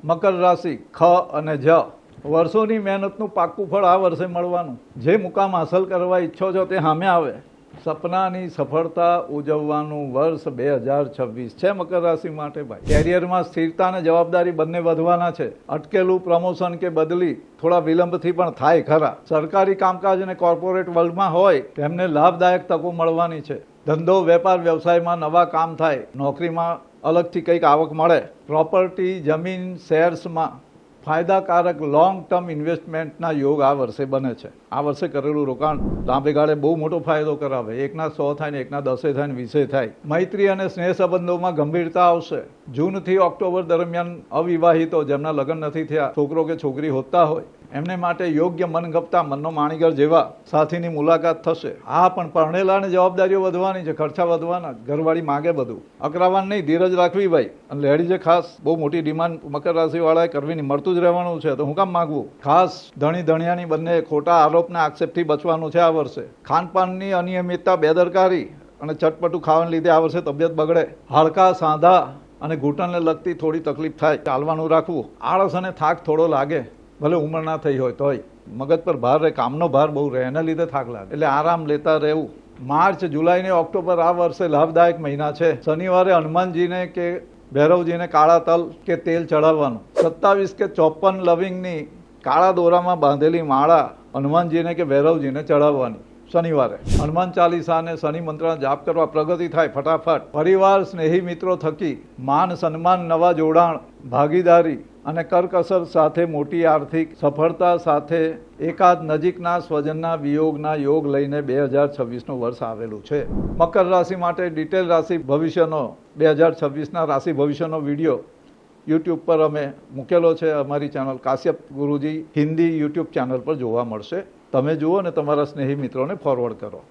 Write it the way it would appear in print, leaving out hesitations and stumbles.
મકર રાશિ ખ અને જ વર્ષોની મહેનતનું પાક્કું ફળ આ વર્ષે મળવાનું. જે મુકામ હાંસલ કરવા ઈચ્છો છો તે સામે આવે. સપનાની સફળતા ઉજવવાનું વર્ષ 2026 છે મકર રાશિ માટે ભાઈ. કેરિયરમાં સ્થિરતા અને જવાબદારી બંને વધવાના છે. અટકેલું પ્રમોશન કે બદલી થોડા વિલંબથી પણ થાય ખરા. સરકારી કામકાજ અને કોર્પોરેટ વર્લ્ડમાં હોય તેમને લાભદાયક તકો મળવાની છે. ધંધો વેપાર વ્યવસાયમાં નવા કામ થાય. નોકરીમાં અલગથી કંઈક આવક મળે. પ્રોપર્ટી જમીન શેર્સમાં ફાયદાકારક લોંગ ટર્મ ઇન્વેસ્ટમેન્ટના યોગ આ વર્ષે બને છે. આ વર્ષે કરેલું રોકાણ લાંબે ગાળે બહુ મોટો ફાયદો કરાવે. 1ના 100 થાય ને 1ના 10 થાય ને 20 થાય. મૈત્રી અને સ્નેહ સંબંધોમાં ગંભીરતા આવશે. જૂનથી ઓક્ટોબર દરમિયાન અવિવાહિતો જેમના લગ્ન નથી થયા, છોકરો કે છોકરી હોતા હોય એમને માટે યોગ્ય મનગમતા મનનો માણીગર જેવા સાથીની મુલાકાત થશે. હા, પણ પરણેલા અને જવાબદારીઓ વધવાની છે, ખર્ચા વધવાના. ઘરવાળી માગે બધું. અકરાવાન નહીં, ધીરજ રાખવી ભાઈ. અને લેડીઝે ખાસ બહુ મોટી ડિમાન્ડ મકર રાશિવાળાએ કરવી નહીં, મળતું જ રહેવાનું છે તો હું કામ માગવું. ખાસ ધણી ધણિયાની બંને ખોટા આરોપના આક્ષેપથી બચવાનું છે આ વર્ષે. ખાનપાનની અનિયમિતતા, બેદરકારી અને ચટપટું ખાવાને લીધે આ વર્ષે તબિયત બગડે. હાડકા સાંધા અને ઘૂંટણને લગતી થોડી તકલીફ થાય. ચાલવાનું રાખવું. આળસ અને થાક થોડો લાગે, ભલે ઉંમર ના થઈ હોય તોય. મગજ પર ભાર રહે, કામનો ભાર બહુ રહે, એના લીધે થાક લાગે, એટલે આરામ લેતા રહેવું. માર્ચ, જુલાઈ ને ઓક્ટોબર આ વર્ષે લાભદાયક મહિના છે. શનિવારે હનુમાનજીને કે ભૈરવજીને કાળા તલ કે તેલ ચડાવવાનું. 27 કે 54 લવિંગની કાળા દોરામાં બાંધેલી માળા હનુમાનજીને કે ભૈરવજીને ચડાવવાની શનિવારે. હનુમાન ચાલીસા અને શનિ મંત્રના જાપ કરવા. પ્રગતિ થાય ફટાફટ. પરિવાર સ્નેહી મિત્રો થકી માન સન્માન, નવા જોડાણ, ભાગીદારી અને કરકસર સાથે મોટી આર્થિક સફળતા સાથે એકાદ નજીકના સ્વજનના વિયોગના યોગ લઈને 2026નું વર્ષ આવેલું છે. મકર રાશિ માટે ડિટેલ રાશિ ભવિષ્યનો 2026ના રાશિ ભવિષ્યનો વિડીયો યુટ્યુબ પર અમે મૂકેલો છે. અમારી ચેનલ કાશ્યપ ગુરુજી હિન્દી યુટ્યુબ ચેનલ પર જોવા મળશે. તમે જુઓ અને તમારા સ્નેહી મિત્રોને ફોરવર્ડ કરો.